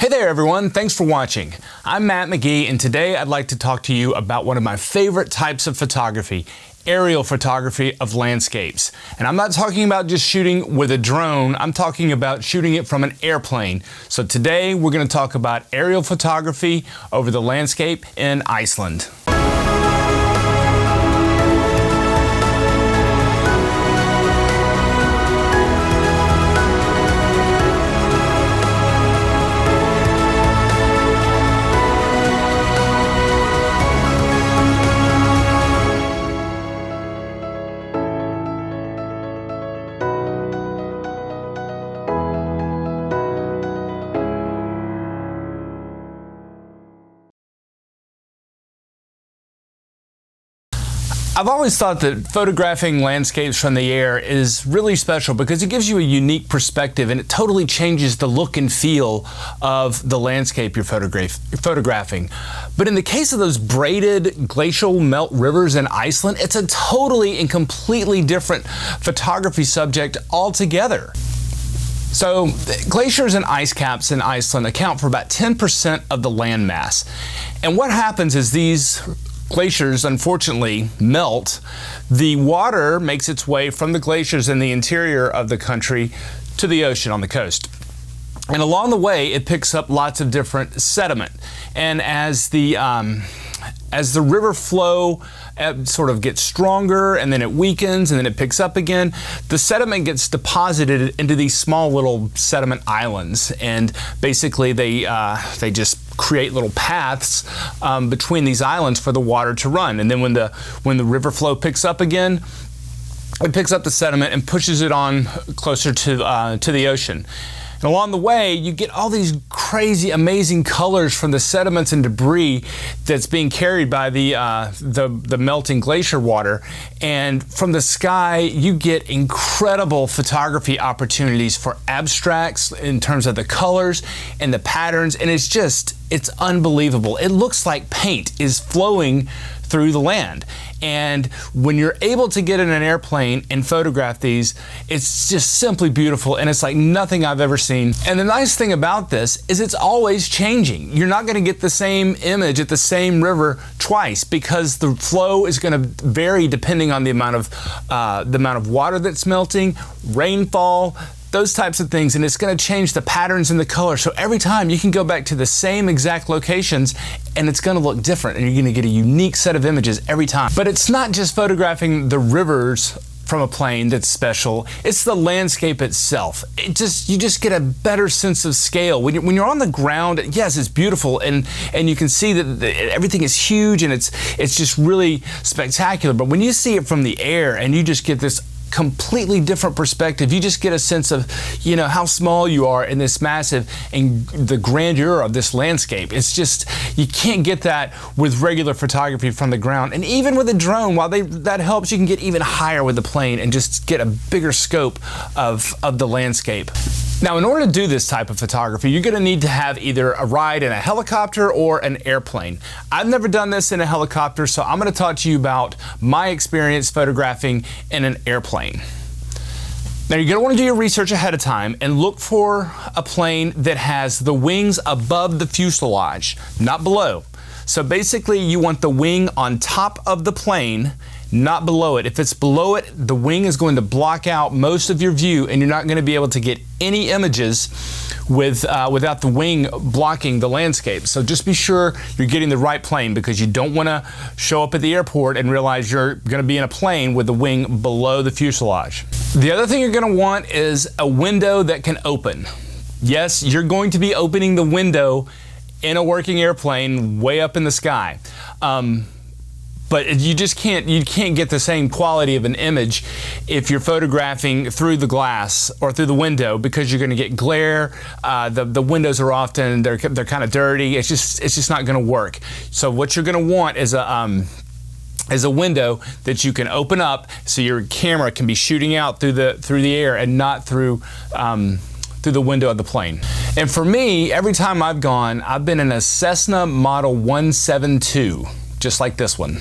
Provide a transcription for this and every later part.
Hey there everyone, thanks for watching. I'm Matt McGee and today I'd like to talk to you about one of my favorite types of photography, aerial photography of landscapes. And I'm not talking about just shooting with a drone, I'm talking about shooting it from an airplane. So today we're going to talk about aerial photography over the landscape in Iceland. I've always thought that photographing landscapes from the air is really special because it gives you a unique perspective and it totally changes the look and feel of the landscape you're photographing. But in the case of those braided glacial melt rivers in Iceland, it's a totally and completely different photography subject altogether. So glaciers and ice caps in Iceland account for about 10% of the land mass. And what happens is these glaciers unfortunately melt. The water makes its way from the glaciers in the interior of the country to the ocean on the coast. And along the way it picks up lots of different sediment. And as the river flow sort of gets stronger and then it weakens and then it picks up again, the sediment gets deposited into these small little sediment islands, and basically they just create little paths between these islands for the water to run. And then when the river flow picks up again, it picks up the sediment and pushes it on closer to the ocean. And along the way, you get all these crazy, amazing colors from the sediments and debris that's being carried by the melting glacier water. And from the sky, you get incredible photography opportunities for abstracts in terms of the colors and the patterns. And it's unbelievable. It looks like paint is flowing through the land. And when you're able to get in an airplane and photograph these, it's just simply beautiful, and it's like nothing I've ever seen. And the nice thing about this is it's always changing. You're not going to get the same image at the same river twice because the flow is going to vary depending on the amount of water that's melting, rainfall, those types of things, and it's going to change the patterns and the color. So every time you can go back to the same exact locations and it's going to look different, and you're going to get a unique set of images every time. But it's not just photographing the rivers from a plane that's special, it's the landscape itself. You just get a better sense of scale. When you're on the ground, yes, it's beautiful, and you can see that everything is huge and it's just really spectacular. But when you see it from the air and you just get this completely different perspective, you just get a sense of, how small you are in this massive and the grandeur of this landscape. It's just, you can't get that with regular photography from the ground. And even with a drone, while that helps, you can get even higher with the plane and just get a bigger scope of the landscape. Now, in order to do this type of photography, you're going to need to have either a ride in a helicopter or an airplane. I've never done this in a helicopter, so I'm going to talk to you about my experience photographing in an airplane. Now, you're going to want to do your research ahead of time and look for a plane that has the wings above the fuselage, not below. So basically, you want the wing on top of the plane, not below it. If it's below it, the wing is going to block out most of your view, and you're not going to be able to get any images without the wing blocking the landscape. So just be sure you're getting the right plane, because you don't want to show up at the airport and realize you're going to be in a plane with the wing below the fuselage. The other thing you're going to want is a window that can open. Yes, you're going to be opening the window in a working airplane way up in the sky. But you can't get the same quality of an image if you're photographing through the glass or through the window, because you're going to get glare. The windows are often, they're kind of dirty. It's just not going to work. So what you're going to want is a window that you can open up so your camera can be shooting out through the air and not through the window of the plane. And for me, every time I've gone, I've been in a Cessna Model 172, just like this one.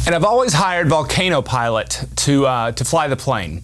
And I've always hired Volcano Pilot to fly the plane.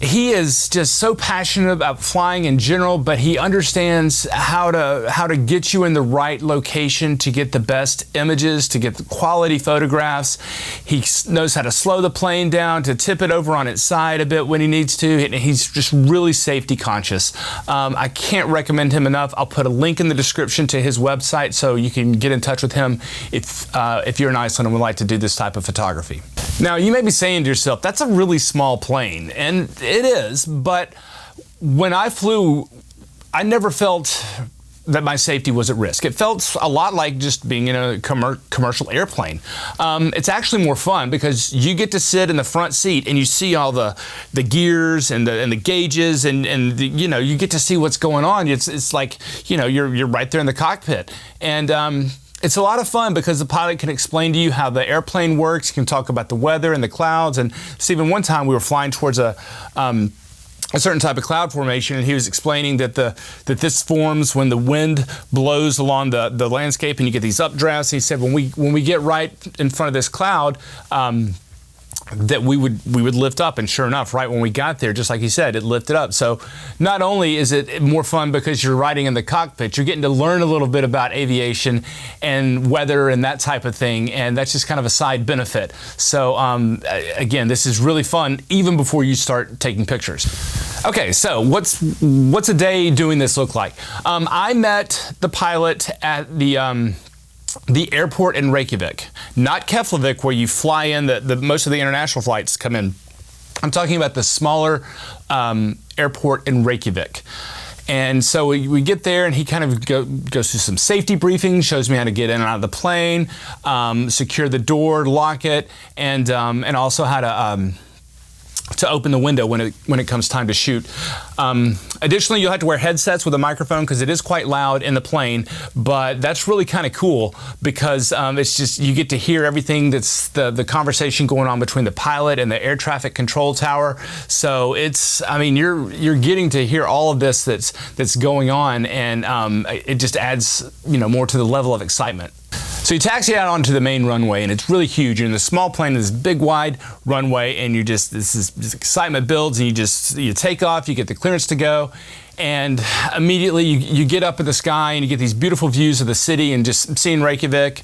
He is just so passionate about flying in general, but he understands how to get you in the right location to get the best images, to get the quality photographs. He knows how to slow the plane down, to tip it over on its side a bit when he needs to, and he's just really safety conscious. I can't recommend him enough. I'll put a link in the description to his website so you can get in touch with him if you're in Iceland and would like to do this type of photography. Now, you may be saying to yourself, that's a really small plane, and it is, but when I flew, I never felt that my safety was at risk. It felt a lot like just being in a commercial airplane. It's actually more fun because you get to sit in the front seat and you see all the gears and the gauges and you get to see what's going on. It's like, you're right there in the cockpit. And it's a lot of fun because the pilot can explain to you how the airplane works, can talk about the weather and the clouds. And Stephen, one time we were flying towards a certain type of cloud formation, and he was explaining that this forms when the wind blows along the landscape and you get these updrafts. He said when we get right in front of this cloud, that we would lift up, and sure enough, right when we got there, just like he said, it lifted up. So not only is it more fun because you're riding in the cockpit, you're getting to learn a little bit about aviation and weather and that type of thing, and that's just kind of a side benefit. So again, this is really fun even before you start taking pictures. Okay, so what's a day doing this look like? I met the pilot at the airport in Reykjavik, not Keflavik, where you fly in. Most of the international flights come in. I'm talking about the smaller airport in Reykjavik. And so we get there, and he kind of goes through some safety briefings, shows me how to get in and out of the plane, secure the door, lock it, and also how to open the window when it comes time to shoot. Additionally, you'll have to wear headsets with a microphone because it is quite loud in the plane, but that's really kind of cool because it's just, you get to hear everything that's the conversation going on between the pilot and the air traffic control tower. So you're getting to hear all of this that's going on, and it just adds more to the level of excitement. So you taxi out onto the main runway, and it's really huge. You're in the small plane, this big wide runway, and this excitement builds, and you take off, you get the clearance to go, and immediately you get up in the sky and you get these beautiful views of the city, and just seeing Reykjavik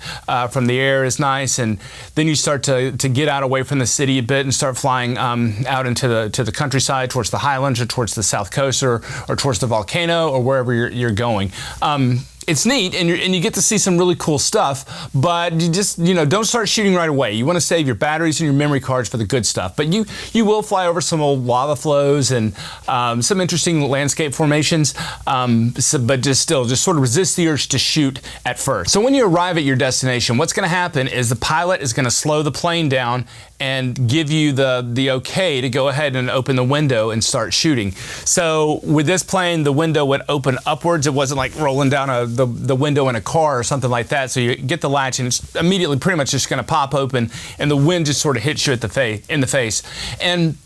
from the air is nice. And then you start to get out away from the city a bit and start flying out into the countryside, towards the highlands or towards the south coast or towards the volcano or wherever you're going. It's neat, and you get to see some really cool stuff, but you just, don't start shooting right away. You want to save your batteries and your memory cards for the good stuff. But you will fly over some old lava flows and some interesting landscape formations, but just sort of resist the urge to shoot at first. So when you arrive at your destination, what's going to happen is the pilot is going to slow the plane down and give you the okay to go ahead and open the window and start shooting. So with this plane, the window would open upwards. It wasn't like rolling down the window in a car or something like that. So you get the latch, and it's immediately pretty much just going to pop open, and the wind just sort of hits you in the face. And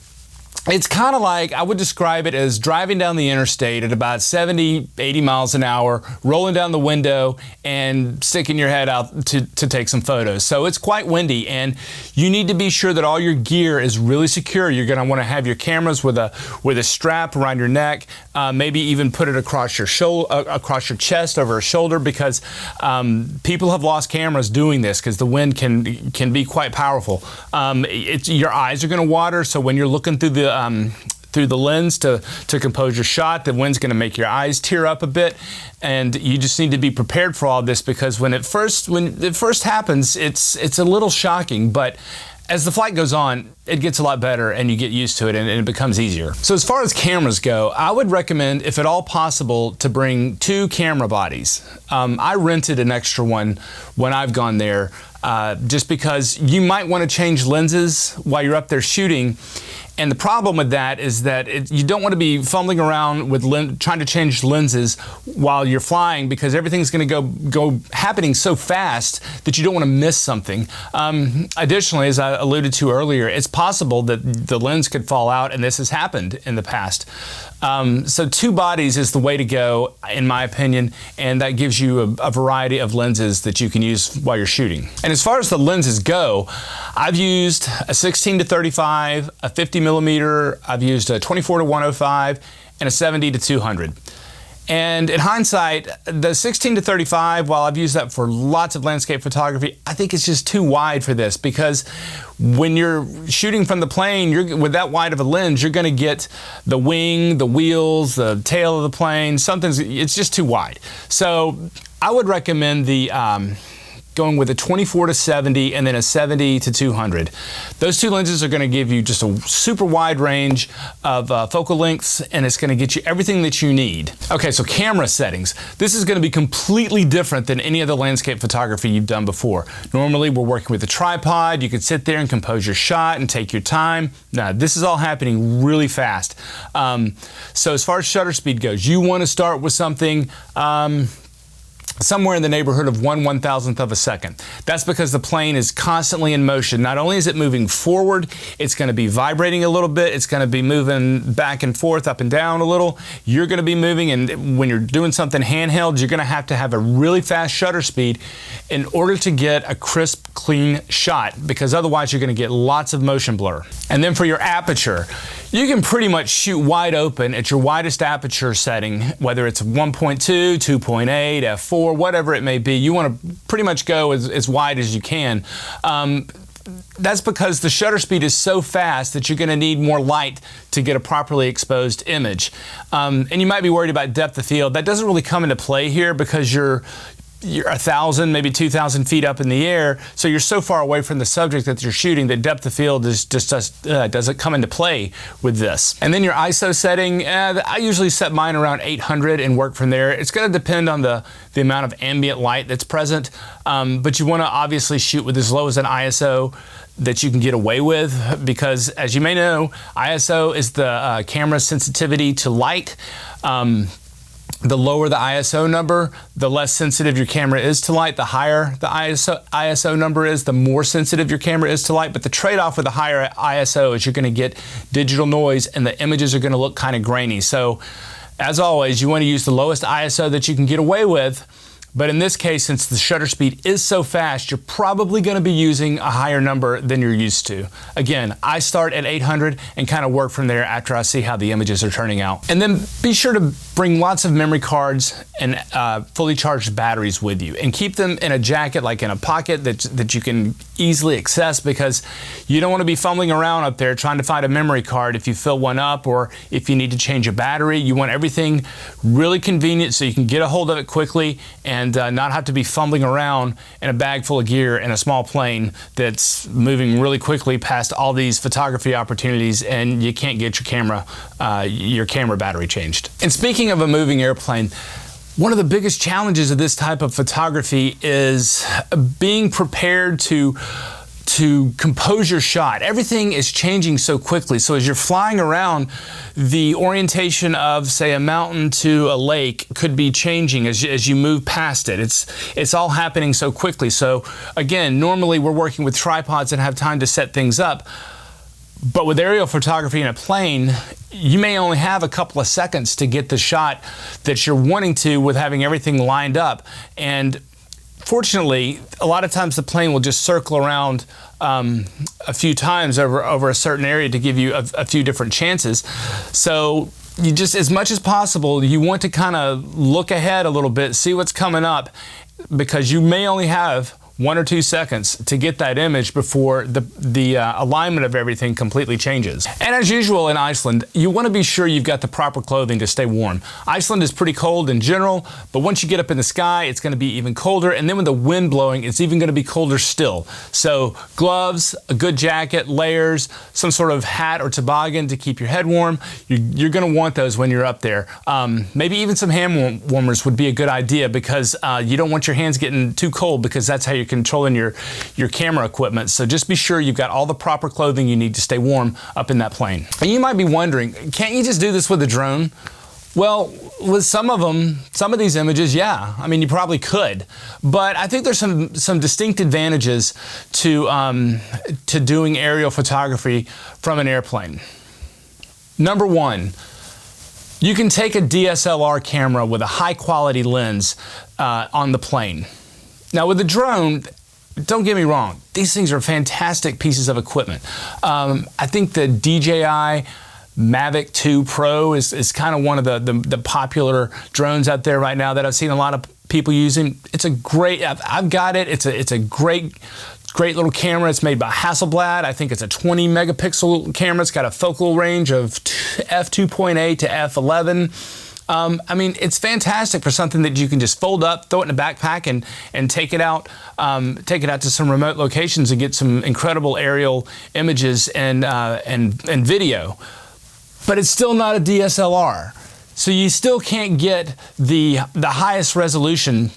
it's kind of like, I would describe it as driving down the interstate at about 70, 80 miles an hour, rolling down the window and sticking your head out to take some photos. So it's quite windy, and you need to be sure that all your gear is really secure. You're going to want to have your cameras with a strap around your neck, maybe even put it across your chest, over a shoulder, because people have lost cameras doing this because the wind can be quite powerful. Your eyes are going to water, so when you're looking through the lens to compose your shot, the wind's going to make your eyes tear up a bit, and you just need to be prepared for all this, because when it first happens, it's a little shocking, but as the flight goes on, it gets a lot better, and you get used to it, and it becomes easier. So as far as cameras go, I would recommend, if at all possible, to bring 2 camera bodies. I rented an extra one when I've gone there, just because you might want to change lenses while you're up there shooting. And the problem with that is that you don't want to be fumbling around with trying to change lenses while you're flying, because everything's going to go happening so fast that you don't want to miss something. Additionally, as I alluded to earlier, it's possible that the lens could fall out, and this has happened in the past. So 2 bodies is the way to go, in my opinion, and that gives you a variety of lenses that you can use while you're shooting. And as far as the lenses go, I've used a 16-35, a 50mm, I've used a 24-105, and a 70-200. And in hindsight, the 16-35, while I've used that for lots of landscape photography, I think it's just too wide for this, because when you're shooting from the plane, with that wide of a lens, you're going to get the wing, the wheels, the tail of the plane. It's just too wide. So I would recommend going with a 24-70 and then a 70-200. Those 2 lenses are going to give you just a super wide range of focal lengths, and it's going to get you everything that you need. Okay, so camera settings. This is going to be completely different than any other landscape photography you've done before. Normally, we're working with a tripod. You can sit there and compose your shot and take your time. Now, this is all happening really fast. So as far as shutter speed goes, you want to start with something somewhere in the neighborhood of 1/1000th of a second. That's because the plane is constantly in motion. Not only is it moving forward, it's going to be vibrating a little bit, it's going to be moving back and forth, up and down a little. You're going to be moving, and when you're doing something handheld, you're going to have a really fast shutter speed in order to get a crisp, clean shot, because otherwise you're going to get lots of motion blur. And then for your aperture, you can pretty much shoot wide open at your widest aperture setting, whether it's 1.2, 2.8, f4, whatever it may be. You want to pretty much go as wide as you can. That's because the shutter speed is so fast that you're going to need more light to get a properly exposed image. And you might be worried about depth of field. That doesn't really come into play here, because you're 1,000, maybe 2,000 feet up in the air, so you're so far away from the subject that you're shooting that depth of field doesn't come into play with this. And then your ISO setting, I usually set mine around 800 and work from there. It's going to depend on the amount of ambient light that's present, but you want to obviously shoot with as low as an ISO that you can get away with, because as you may know, ISO is the camera's sensitivity to light. The lower the ISO number, the less sensitive your camera is to light. The higher the ISO number is, the more sensitive your camera is to light. But the trade-off with the higher ISO is you're going to get digital noise, and the images are going to look kind of grainy. So, as always, you want to use the lowest ISO that you can get away with. But in this case, since the shutter speed is so fast, you're probably going to be using a higher number than you're used to. Again, I start at 800 and kind of work from there after I see how the images are turning out. And then be sure to bring lots of memory cards and fully charged batteries with you, and keep them in a jacket, like in a pocket that you can easily access, because you don't want to be fumbling around up there trying to find a memory card if you fill one up, or if you need to change a battery. You want everything really convenient so you can get a hold of it quickly and not have to be fumbling around in a bag full of gear in a small plane that's moving really quickly past all these photography opportunities, and you can't get your camera battery changed. And speaking of a moving airplane, one of the biggest challenges of this type of photography is being prepared to compose your shot. Everything is changing so quickly. So as you're flying around, the orientation of, say, a mountain to a lake could be changing as you move past it. It's all happening so quickly. So again, normally we're working with tripods and have time to set things up. But with aerial photography in a plane, you may only have a couple of seconds to get the shot that you're wanting to, with having everything lined up. And fortunately, a lot of times the plane will just circle around a few times over a certain area to give you a few different chances. So you just, as much as possible, you want to kind of look ahead a little bit, see what's coming up, because you may only have 1 or 2 seconds to get that image before the alignment of everything completely changes. And as usual in Iceland, you want to be sure you've got the proper clothing to stay warm. Iceland is pretty cold in general, but once you get up in the sky, it's going to be even colder, and then with the wind blowing, it's even going to be colder still. So gloves, a good jacket, layers, some sort of hat or toboggan to keep your head warm. You're going to want those when you're up there. Maybe even some hand warmers would be a good idea, because you don't want your hands getting too cold, because that's how your controlling your camera equipment. So just be sure you've got all the proper clothing you need to stay warm up in that plane. And you might be wondering, can't you just do this with a drone? Well, with some of these images, yeah. I mean, you probably could, but I think there's some distinct advantages to doing aerial photography from an airplane. Number one, you can take a DSLR camera with a high quality lens on the plane. Now with a drone, don't get me wrong, these things are fantastic pieces of equipment. I think the DJI Mavic 2 Pro is kind of one of the popular drones out there right now that I've seen a lot of people using. It's a great, I've got it, it's a great little camera. It's made by Hasselblad. I think it's a 20 megapixel camera. It's got a focal range of f2.8 to f11. I mean, it's fantastic for something that you can just fold up, throw it in a backpack, and take it out to some remote locations and get some incredible aerial images and video. But it's still not a DSLR. So you still can't get the highest resolution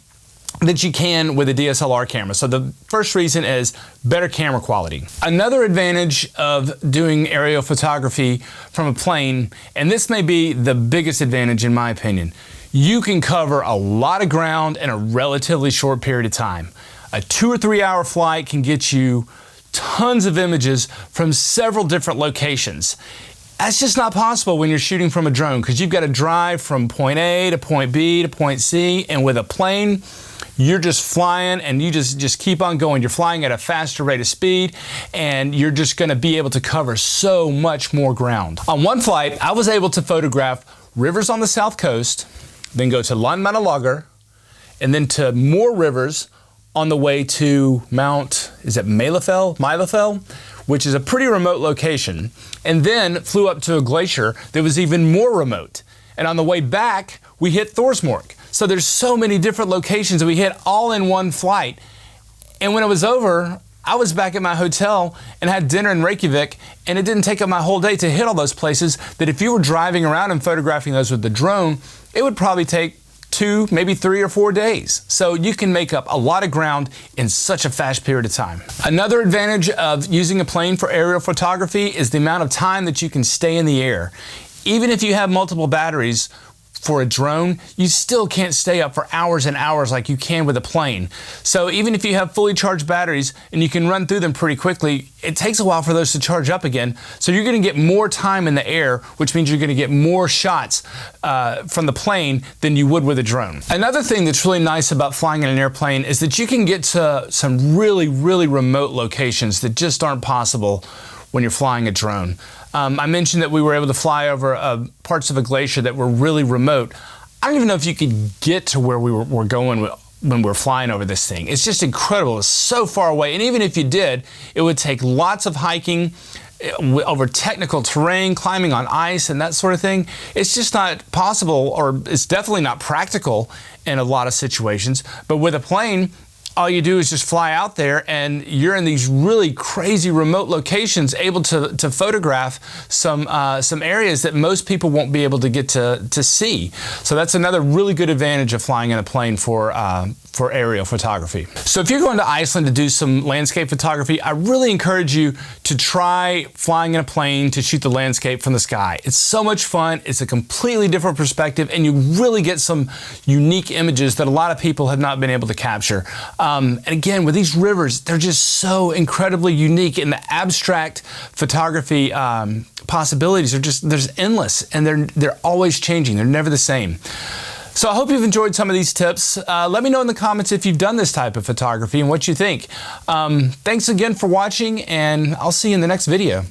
that you can with a DSLR camera. So the first reason is better camera quality. Another advantage of doing aerial photography from a plane, and this may be the biggest advantage in my opinion, you can cover a lot of ground in a relatively short period of time. A 2 or 3 hour flight can get you tons of images from several different locations. That's just not possible when you're shooting from a drone, because you've got to drive from point A to point B to point C, and with a plane, you're just flying and you just keep on going. You're flying at a faster rate of speed, and you're just going to be able to cover so much more ground. On one flight, I was able to photograph rivers on the south coast, then go to Landmannalaugar, and then to more rivers on the way to Maelifell, which is a pretty remote location, and then flew up to a glacier that was even more remote. And on the way back, we hit Thorsmork. So there's so many different locations that we hit all in one flight. And when it was over, I was back at my hotel and had dinner in Reykjavik, and it didn't take up my whole day to hit all those places that if you were driving around and photographing those with the drone, it would probably take 2, maybe 3 or 4 days. So you can make up a lot of ground in such a fast period of time. Another advantage of using a plane for aerial photography is the amount of time that you can stay in the air. Even if you have multiple batteries for a drone, you still can't stay up for hours and hours like you can with a plane. So even if you have fully charged batteries and you can run through them pretty quickly, it takes a while for those to charge up again. So you're going to get more time in the air, which means you're going to get more shots from the plane than you would with a drone. Another thing that's really nice about flying in an airplane is that you can get to some really, really remote locations that just aren't possible when you're flying a drone. I mentioned that we were able to fly over parts of a glacier that were really remote. I don't even know if you could get to where we're going when we're flying over this thing. It's just incredible. It's so far away. And even if you did, it would take lots of hiking over technical terrain, climbing on ice and that sort of thing. It's just not possible, or it's definitely not practical in a lot of situations. But with a plane, all you do is just fly out there and you're in these really crazy remote locations, able to photograph some areas that most people won't be able to get to see. So that's another really good advantage of flying in a plane for aerial photography. So if you're going to Iceland to do some landscape photography, I really encourage you to try flying in a plane to shoot the landscape from the sky. It's so much fun. It's a completely different perspective, and you really get some unique images that a lot of people have not been able to capture. And again, with these rivers, they're just so incredibly unique, and the abstract photography possibilities are there's endless, and they're always changing. They're never the same. So I hope you've enjoyed some of these tips. Let me know in the comments if you've done this type of photography and what you think. Thanks again for watching, and I'll see you in the next video.